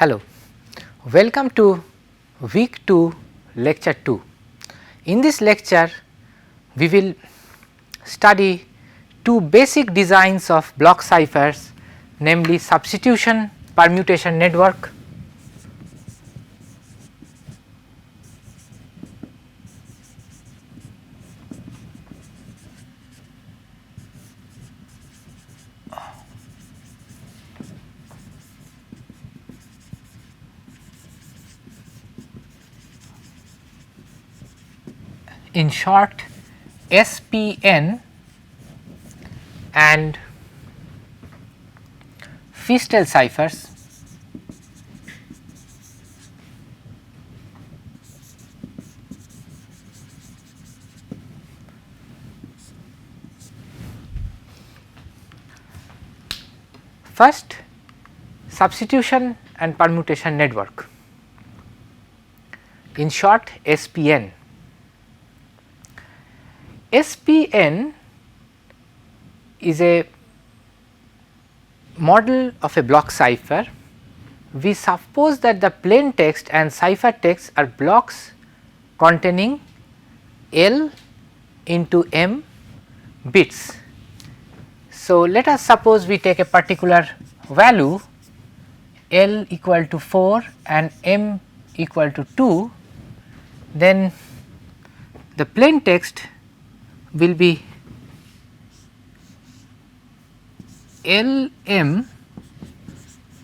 Hello, welcome to week 2 lecture 2. In this lecture we will study two basic designs of block ciphers, namely substitution permutation network in short SPN and Fiestel ciphers. First, substitution and permutation network, in short SPN. SPN is a model of a block cipher. We suppose that the plain text and cipher text are blocks containing L into M bits. So, let us suppose we take a particular value L equal to 4 and M equal to 2, then the plain text will be LM,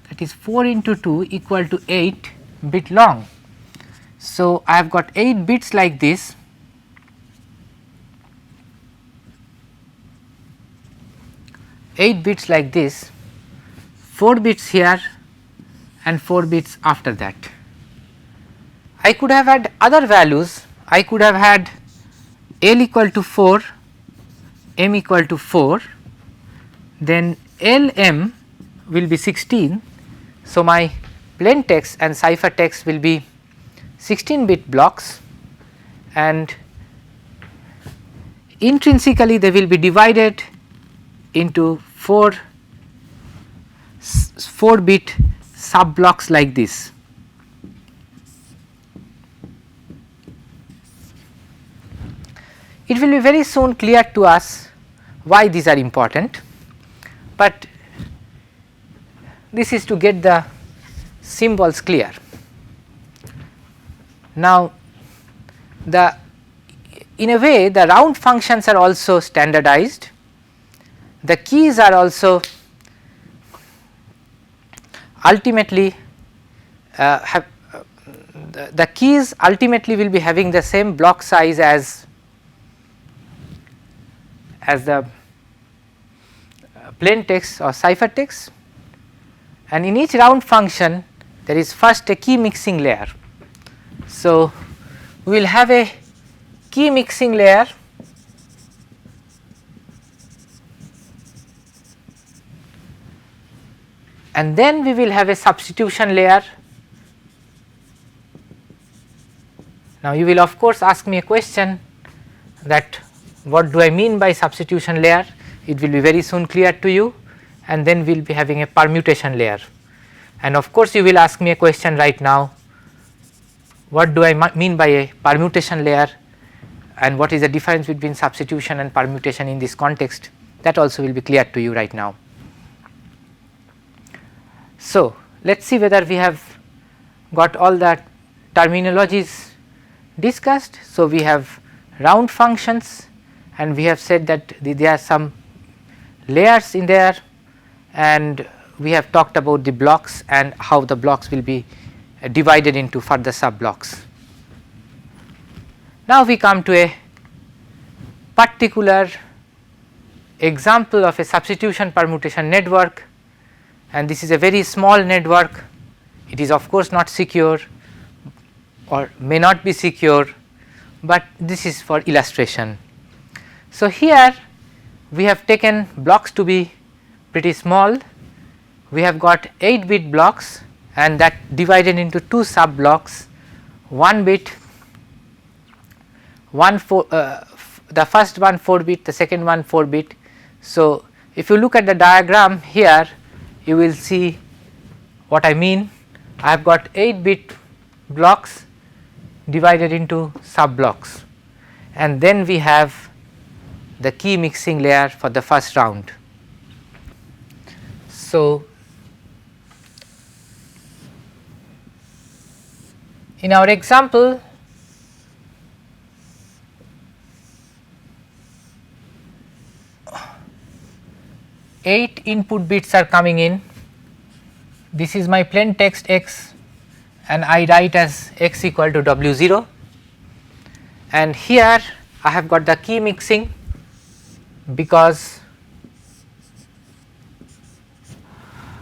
that is 4 into 2 equal to 8 bit long. So, I have got 8 bits like this, like this, 4 bits here and 4 bits after that. I could have had other values. I could have had L equal to 4, M equal to 4, then LM will be 16. So, my plain text and cipher text will be 16 bit blocks, and intrinsically they will be divided into 4 bit sub blocks like this. It will be very soon clear to us why these are important, but this is to get the symbols clear. Now, in a way the round functions are also standardized, the keys are also ultimately the keys ultimately will be having the same block size as the plain text or cipher text, and in each round function there is first a key mixing layer. So, we will have a key mixing layer and then we will have a substitution layer. Now, you will of course ask me a question that what do I mean by substitution layer? It will be very soon clear to you, and then we will be having a permutation layer. And of course, you will ask me a question right now, what do I mean by a permutation layer and what is the difference between substitution and permutation in this context? That also will be clear to you right now. So, let us see whether we have got all the terminologies discussed. So, we have round functions, and we have said that there are some layers in there, and we have talked about the blocks and how the blocks will be divided into further sub blocks. Now, we come to a particular example of a substitution permutation network, and this is a very small network. It is of course not secure or may not be secure, but this is for illustration. So, here we have taken blocks to be pretty small. We have got 8 bit blocks and that divided into 2 sub blocks, 1 bit, the first one 4 bit, the second one 4 bit. So, if you look at the diagram here, you will see what I mean. I have got 8 bit blocks divided into sub blocks, and then we have the key mixing layer for the first round. So, in our example, eight input bits are coming in. This is my plain text x, and I write as x equal to W0, and here I have got the key mixing because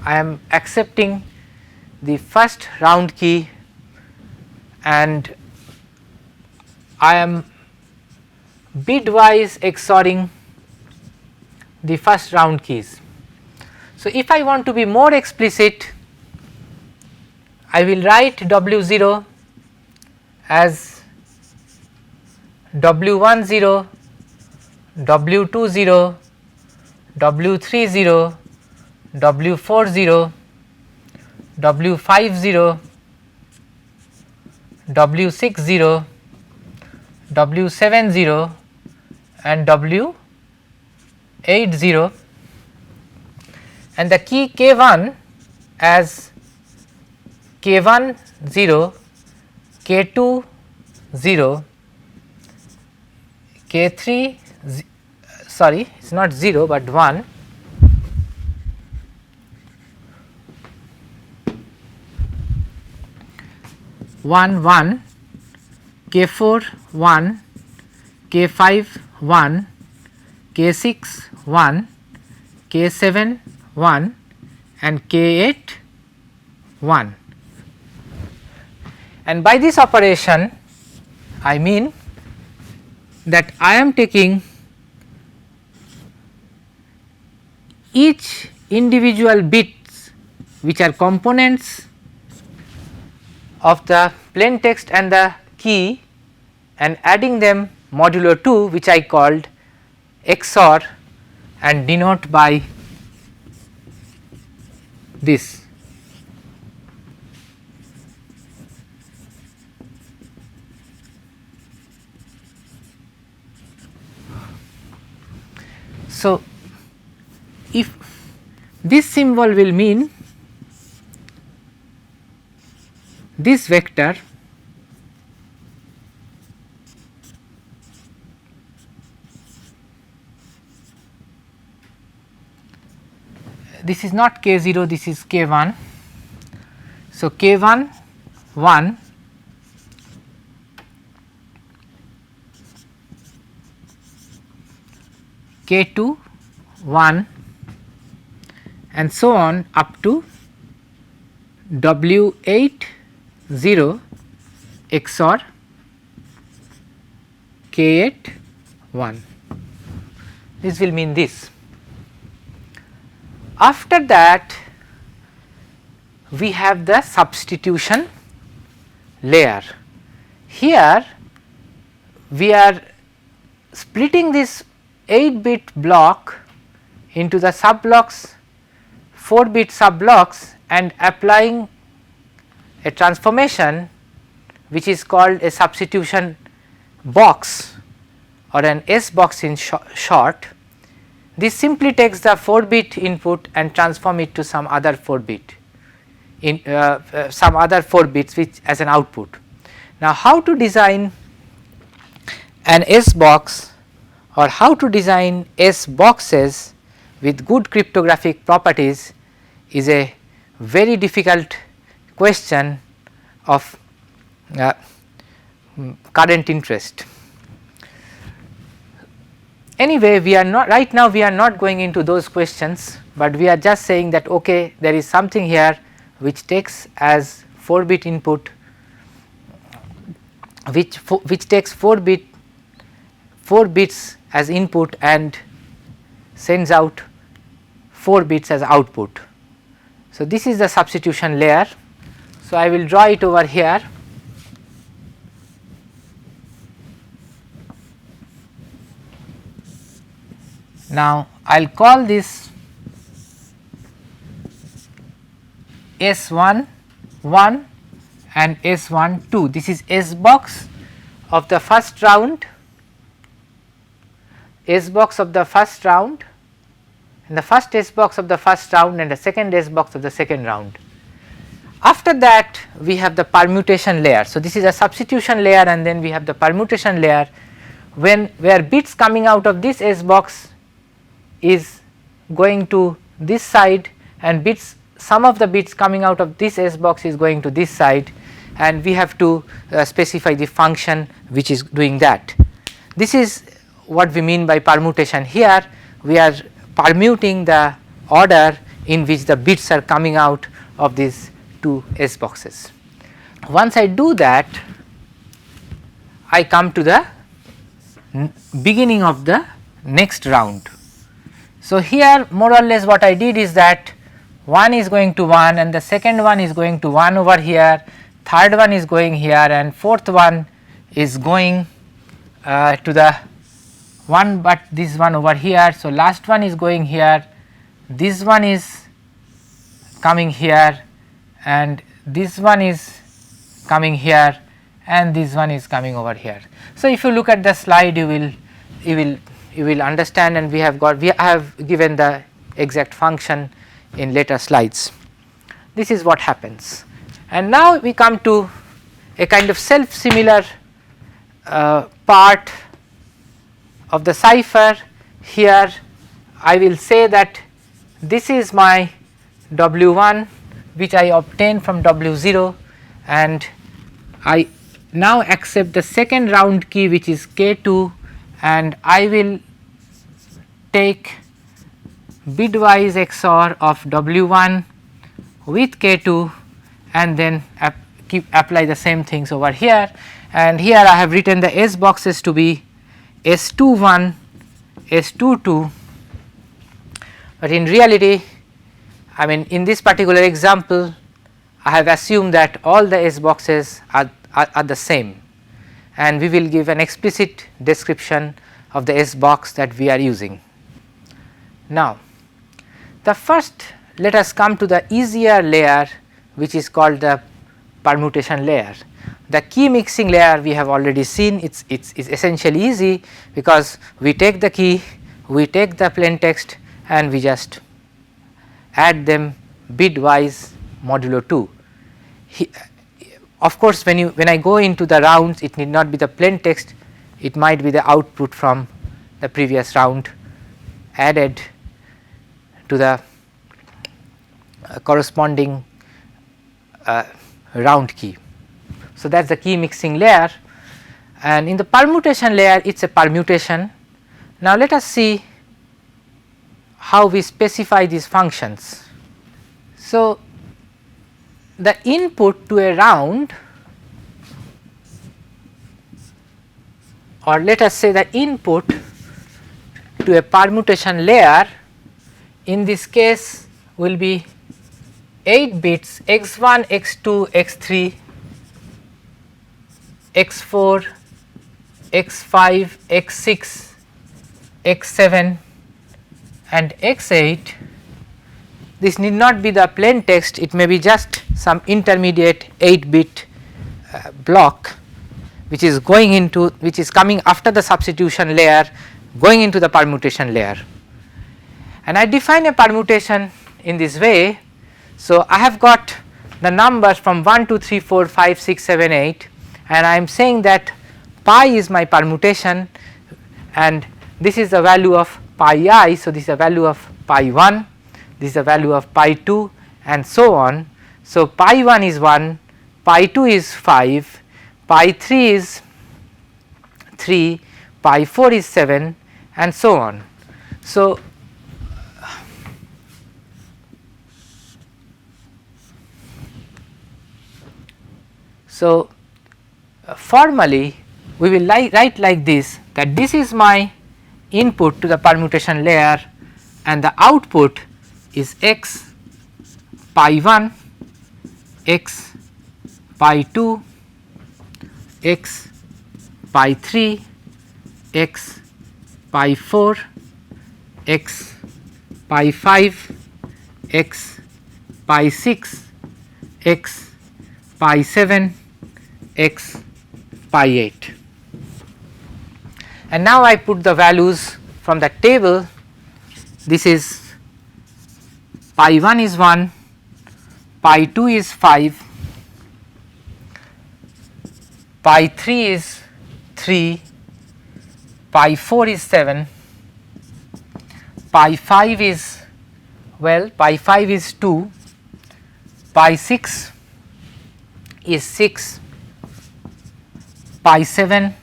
I am accepting the first round key and I am bitwise XORing the first round keys. So, if I want to be more explicit, I will write W0 as W10, W20, W30, W40, W50, W60, W70 and W80, and the key K1 as K1 0, K2 0, K3 sorry it is not 0 but 1, one 1, K4 1, K5 1, K6 1, K7 1 and K8 1. And by this operation I mean that I am taking each individual bits which are components of the plain text and the key and adding them modulo 2, which I called XOR and denote by this. So, if this symbol will mean this vector this is not K0, this is K1. So, K1 1, K2 1 and so on up to W8 0 XOR K8 1. This will mean this. After that we have the substitution layer. Here we are splitting this 8 bit block into the sub blocks, 4 bit sub blocks and applying a transformation which is called a substitution box or an S box in short. This simply takes the 4 bit input and transform it to some other 4 bit in some other 4 bits which as an output. Now, how to design an S box or how to design S boxes with good cryptographic properties is a very difficult question of current interest. Anyway, we are not right now we are not going into those questions, but we are just saying that okay, there is something here which takes as 4 bit input which takes 4 bits as input and sends out 4 bits as output. So, this is the substitution layer. So, I will draw it over here. Now, I will call this S1 1 and S1 2. This is S box of the first round, S box of the first round, and the first S box of the first round and the second S box of the second round. After that we have the permutation layer. So, this is a substitution layer and then we have the permutation layer where bits coming out of this S box is going to this side and bits, some of the bits coming out of this S box is going to this side, and we have to specify the function which is doing that. This is what we mean by permutation. Here we are permuting the order in which the bits are coming out of these two S boxes. Once I do that, I come to the beginning of the next round. So, here more or less what I did is that 1 is going to 1 and the second one is going to 1 over here, third one is going here and fourth one is going to the 1, but this one over here. So, last one is going here, this one is coming here and this one is coming here and this one is coming over here. So, if you look at the slide you will understand, and we have given the exact function in later slides. This is what happens, and now we come to a kind of self similar part of the cipher. Here I will say that this is my W1 which I obtained from W0, and I now accept the second round key which is K2, and I will take bitwise XOR of W1 with K2 and then apply the same things over here, and here I have written the S boxes to be S21, S22, but in reality, I mean in this particular example I have assumed that all the S boxes are the same, and we will give an explicit description of the S box that we are using. Now, the first, let us come to the easier layer which is called the permutation layer. The key mixing layer we have already seen, it's essentially easy because we take the key, we take the plain text and we just add them bitwise modulo 2. Of course, when I go into the rounds, it need not be the plain text, it might be the output from the previous round added to the corresponding round key. So, that is the key mixing layer, and in the permutation layer it is a permutation. Now, let us see how we specify these functions. So, the input to a round, or let us say the input to a permutation layer, in this case will be 8 bits x1, x2, x3, x4, x5, x6, x7 and x8. This need not be the plain text, it may be just some intermediate 8 bit block which is going into, which is coming after the substitution layer going into the permutation layer. And I define a permutation in this way. So, I have got the numbers from 1, 2, 3, 4, 5, 6, 7, 8, and I am saying that pi is my permutation and this is the value of pi I. So, this is the value of pi 1, this is the value of pi 2 and so on. So, pi 1 is 1, pi 2 is 5, pi 3 is 3, pi 4 is 7 and so on. So, formally we will write like this, that this is my input to the permutation layer and the output is x pi 1, x pi 2, x pi 3, x pi 4, x pi 5, x pi 6, x pi 7 x pi 8. And now I put the values from the table. This is pi 1 is 1, pi 2 is 5, pi 3 is 3, pi 4 is 7, pi 5 is, well, pi 5 is 2, pi 6 is 6, pi 7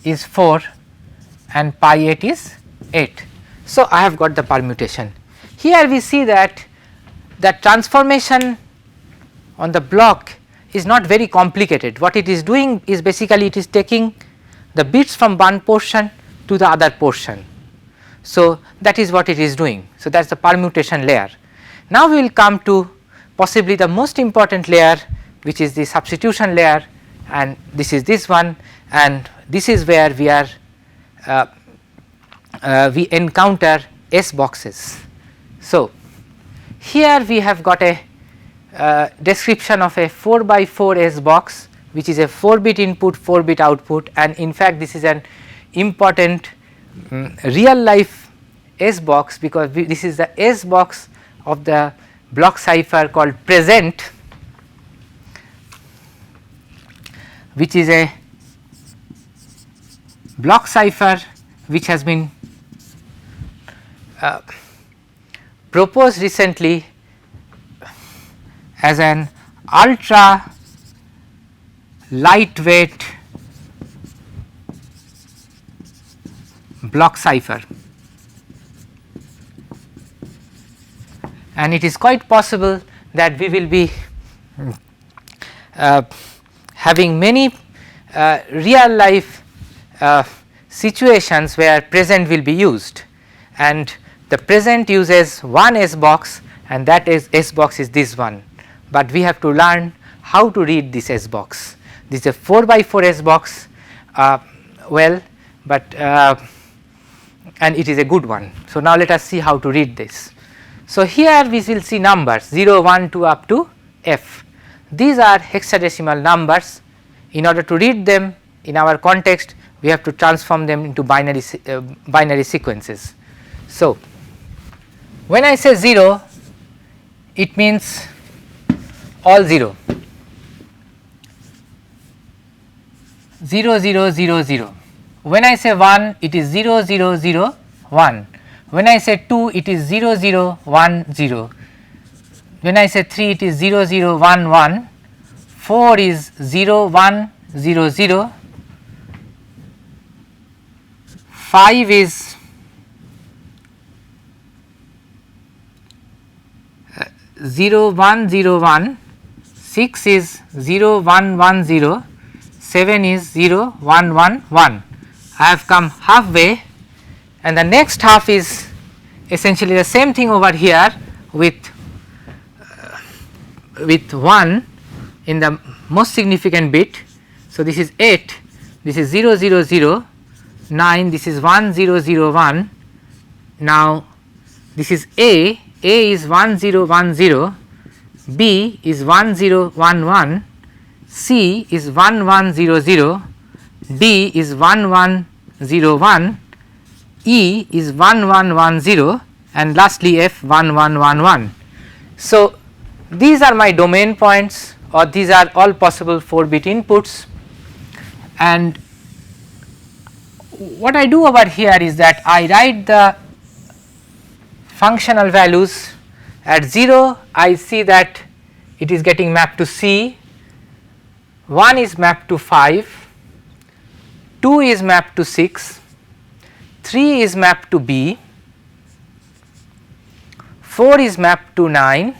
is 4 and pi 8 is 8. So, I have got the permutation. Here we see that the transformation on the block is not very complicated. What it is doing is basically it is taking the bits from one portion to the other portion. So, that is what it is doing. So, that is the permutation layer. Now, we will come to possibly the most important layer, which is the substitution layer, and this is this one, and this is where we are we encounter S boxes. So, here we have got a description of a 4 by 4 S box, which is a 4 bit input, 4 bit output, and in fact, this is an important real life S box, because this is the S box of the block cipher called present, which is a block cipher which has been proposed recently as an ultra lightweight block cipher, and it is quite possible that we will be having many real life situations where present will be used, and the present uses one S box, and that is S box is this one, but we have to learn how to read this S box. This is a 4 by 4 S box, well, but and it is a good one. So, now let us see how to read this. So, here we will see numbers 0, 1, 2 up to F. These are hexadecimal numbers. In order to read them in our context, we have to transform them into binary sequences. So, when I say 0, it means all 0, 0 0 0 0. When I say 1, it is 0 0 0 1. When I say 2, it is 0 0 1 0. When I say 3, it is 0 0 1 1. 4 is 0 1 0 0. 5 is 0 1 0 1. 6 is 0 1 1 0. 7 is 0 1 1 1. I have come halfway, and the next half is essentially the same thing over here with 1 in the most significant bit. So, this is 8, this is 0 0 0, 9, this is 1 0 0 1. Now, this is A is 1 0 1 0, B is 1 0 1 1, C is 1 1 0 0, D is 1 1 0 1, E is 1 1 1 0, and lastly F 1 1 1 1. So, these are my domain points, or these are all possible 4 bit inputs, and what I do over here is that I write the functional values. At 0, I see that it is getting mapped to C, 1 is mapped to 5, 2 is mapped to 6, 3 is mapped to B, 4 is mapped to 9,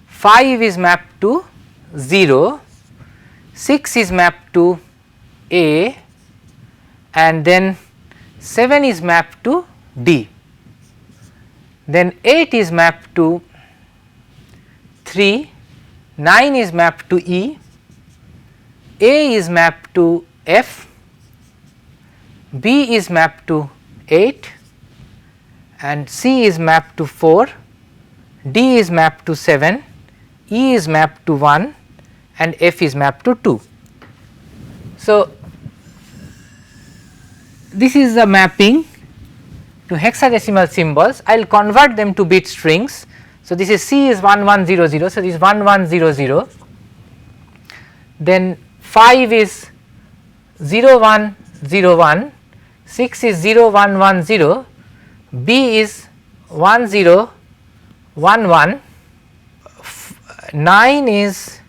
5 is mapped to 0, 6 is mapped to A, and then 7 is mapped to D. Then 8 is mapped to 3, 9 is mapped to E, A is mapped to F, B is mapped to 8, and C is mapped to 4, D is mapped to 7, E is mapped to 1 and F is mapped to 2. So, this is the mapping to hexadecimal symbols. I will convert them to bit strings. So, this is C is 1100. So, this is 1100, then 5 is 0101, 6 is 0110, B is 1011, 9 is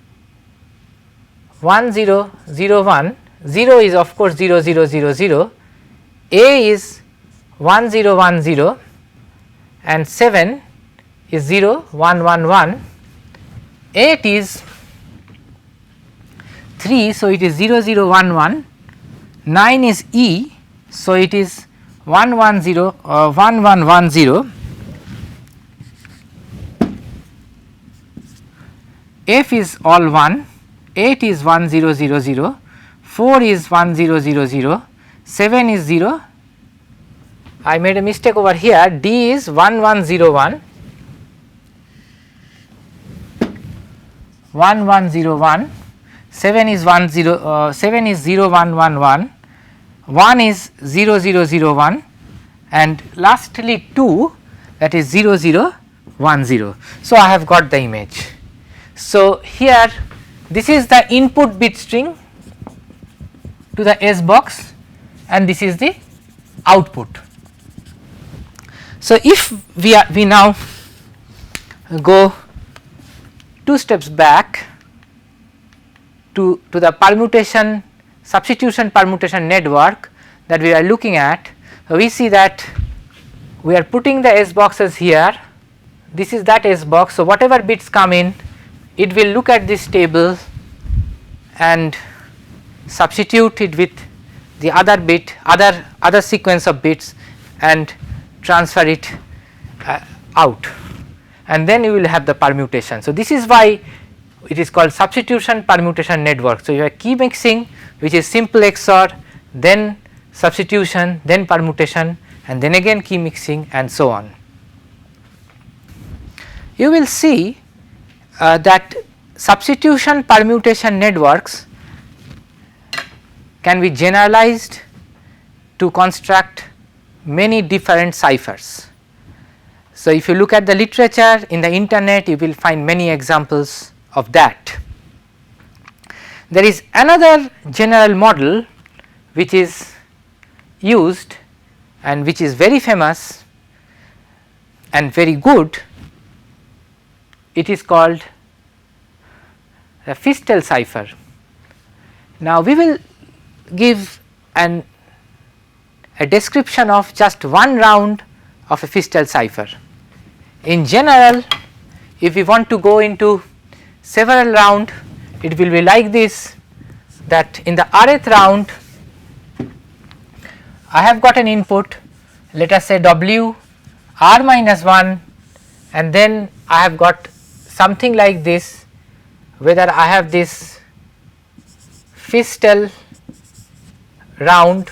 1001, 0 is of course 0000, A is 1010 and 7 is 0111, 8 is 3, so it is 0011, 9 is E, so it is 1110, F is all 1, 8 is 1000, 4 is 1000, 7 is 0, I made a mistake over here, D is 1101, 1101, 7 is 7 is 0111, 1 is 0001 and lastly 2, that is 0010. So, I have got the image. So, here this is the input bit string to the S box and this is the output. So, if we now go 2 steps back to the permutation substitution permutation network that we are looking at, we see that we are putting the S boxes here, this is that S box. So, whatever bits come in, it will look at this table and substitute it with the other bit, other sequence of bits and transfer it out, and then you will have the permutation. So, this is why it is called substitution permutation network. So, you have key mixing, which is simple XOR, then substitution, then permutation and then again key mixing and so on. You will see that substitution permutation networks can be generalized to construct many different ciphers. So, if you look at the literature in the internet, you will find many examples of that. There is another general model which is used and which is very famous and very good. It is called the Fiestel cipher. Now, we will give a description of just one round of a Fiestel cipher. In general, if we want to go into several round, it will be like this, that in the rth round I have got an input, let us say W r minus 1, and then I have got something like this, whether I have this Feistel round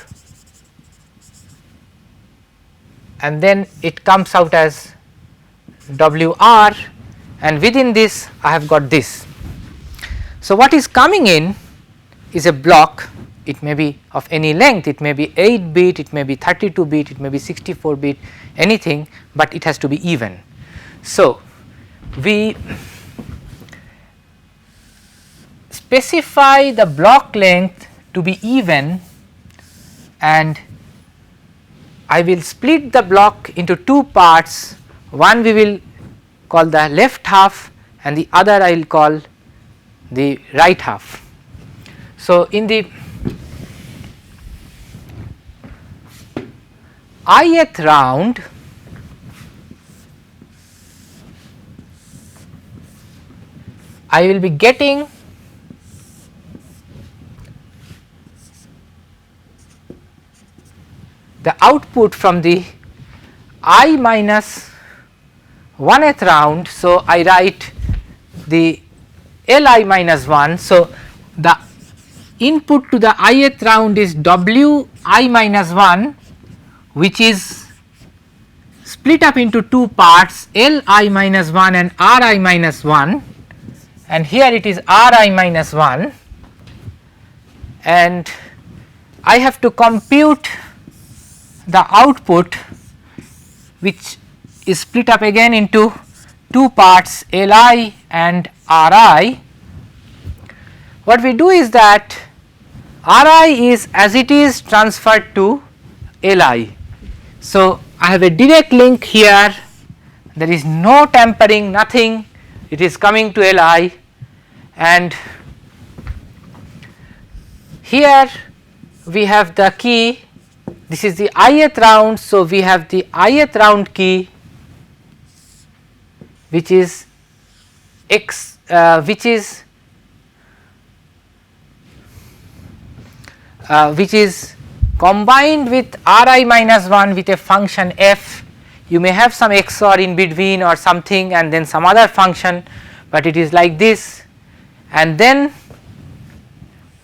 and then it comes out as WR, and within this I have got this. So, what is coming in is a block, it may be of any length, it may be 8 bit, it may be 32 bit, it may be 64 bit, anything, but it has to be even. So, we specify the block length to be even, and I will split the block into 2 parts, one we will call the left half and the other I will call the right half. So, in the ith round, I will be getting the output from the I minus 1th round. So, I write the Li minus 1. So, the input to the ith round is Wi minus 1, which is split up into 2 parts, Li minus 1 and Ri minus 1, and here it is r I minus 1, and I have to compute the output, which is split up again into two parts, L I and R I. What we do is that R I is as it is transferred to L I. So, I have a direct link here, there is no tampering, nothing, it is coming to L I, and here we have the key, this is the ith round. So, we have the ith round key, which is x which is combined with r I minus 1 with a function f. You may have some XOR in between or something and then some other function, but it is like this, and then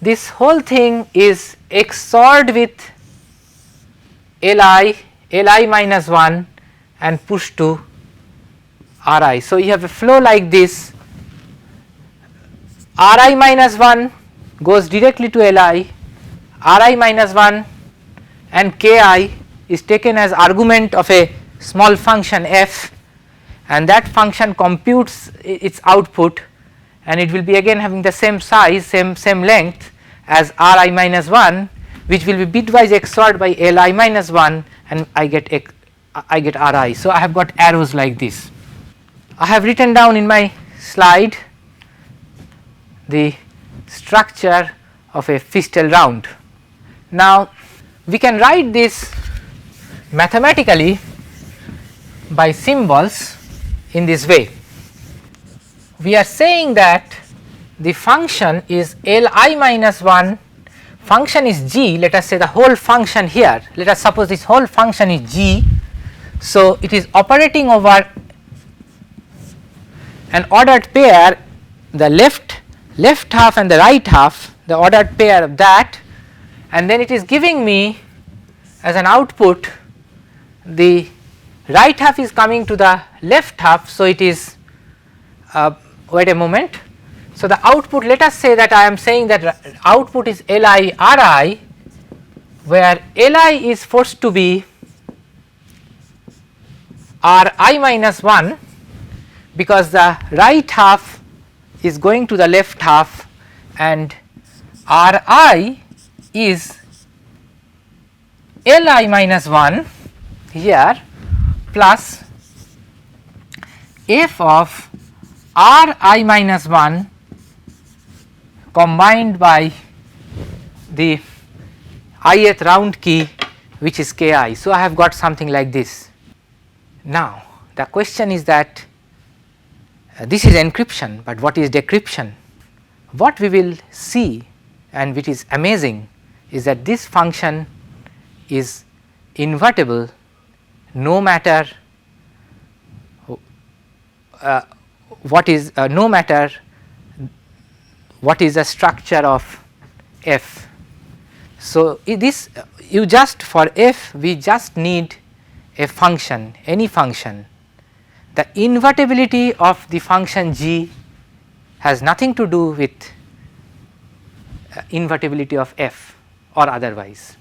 this whole thing is XORed with L I minus 1 and pushed to R I. So, you have a flow like this, R I minus 1 goes directly to L I, R I minus 1 and K I is taken as argument of a small function f, and that function computes its output, and it will be again having the same size, same length as R I minus 1, which will be bitwise XORed by L I minus 1, and I get R I. So, I have got arrows like this. I have written down in my slide the structure of a Feistel round. Now, we can write this mathematically by symbols in this way. We are saying that the function is L I minus 1, function is g, let us say the whole function here, let us suppose this whole function is g. So, it is operating over an ordered pair, the left half and the right half, the ordered pair of that, and then it is giving me as an output the right half is coming to the left half. So, it is wait a moment. So, the output, let us say that I am saying that output is L I R I, where L I is forced to be R I minus 1, because the right half is going to the left half, and R I is L I minus 1 here plus f of R I minus 1 combined by the ith round key, which is K I. So, I have got something like this. Now, the question is that this is encryption, but what is decryption? What we will see, and which is amazing, is that this function is invertible no matter what is the structure of f. So, this you just for f we just need a function, any function. The invertibility of the function g has nothing to do with invertibility of f or otherwise.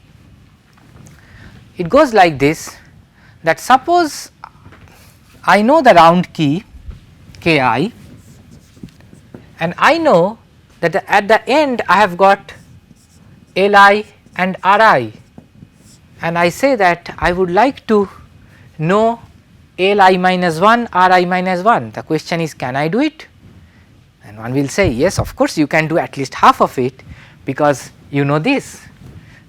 It goes like this, that suppose I know the round key K I, and I know that at the end I have got L I and R I, and I say that I would like to know L I minus 1, R I minus 1. The question is, can I do it? And one will say, yes, of course you can do at least half of it, because you know this.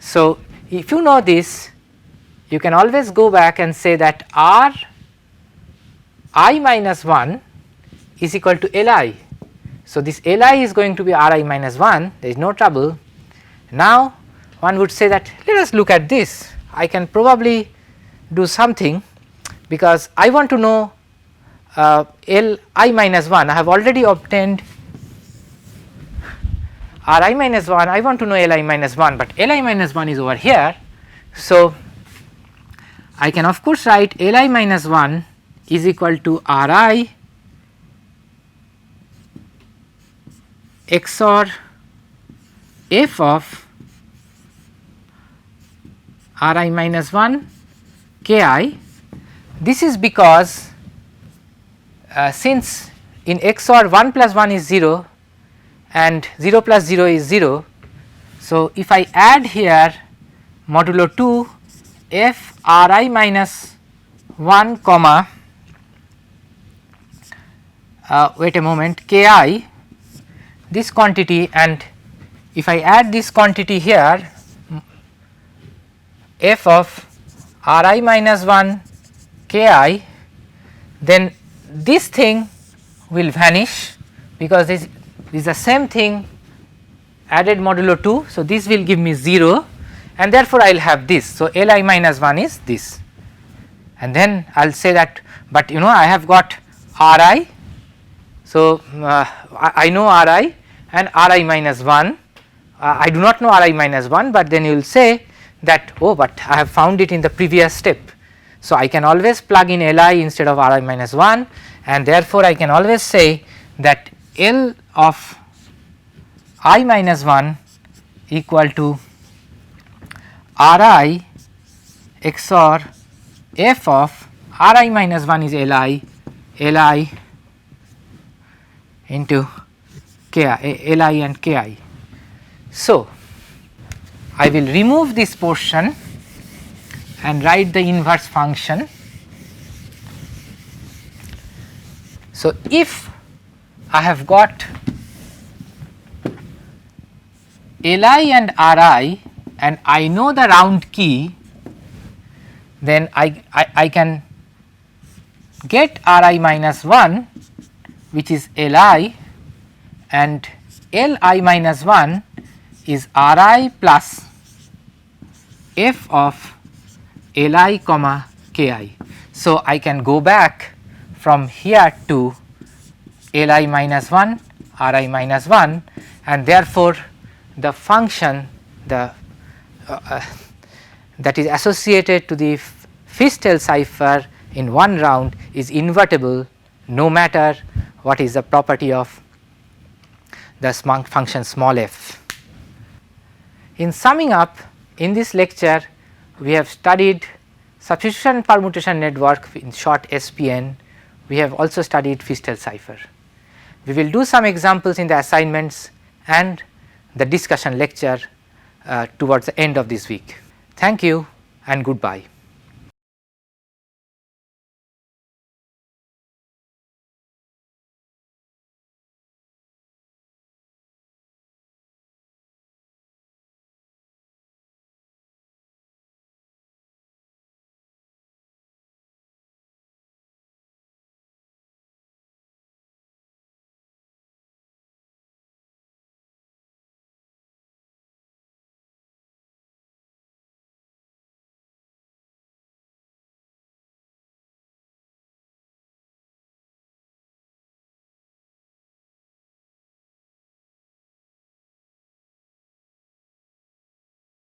So, if you know this, you can always go back and say that R I minus 1 is equal to L I. So, this L I is going to be R I minus 1, there is no trouble. Now, one would say that let us look at this, I can probably do something, because I want to know L I minus 1, I have already obtained R I minus 1, I want to know L I minus 1, but L I minus 1 is over here. So, I can of course write L I minus 1 is equal to R I XOR f of Ri minus 1 Ki. This is because since in XOR 1 plus 1 is 0 and 0 plus 0 is 0. So, if I add here modulo 2 f Ri minus 1 comma wait a moment Ki, this quantity, and if I add this quantity here f of Ri minus 1 Ki, then this thing will vanish because this is the same thing added modulo 2. So, this will give me 0 and therefore, I will have this. So, Li minus 1 is this, and then I will say that, but you know I have got Ri. So, I know Ri and Ri minus 1, I do not know Ri minus 1, but then you will say that, oh, but I have found it in the previous step. So, I can always plug in Li instead of Ri minus 1, and therefore, I can always say that L of I minus 1 equal to Ri XOR f of Ri minus 1 is Li into Ki, Li and Ki. So, I will remove this portion and write the inverse function. So, if I have got Li and Ri and I know the round key, then I can get Ri minus 1, which is Li, and Li minus 1 is Ri plus f of Li comma Ki. So, I can go back from here to Li minus 1, Ri minus 1, and therefore, the function that is associated to the Fiestel cipher in one round is invertible no matter what is the property of the function small f. In summing up, in this lecture we have studied substitution permutation network, in short SPN. We have also studied Fiestel cipher. We will do some examples in the assignments and the discussion lecture towards the end of this week. Thank you and goodbye.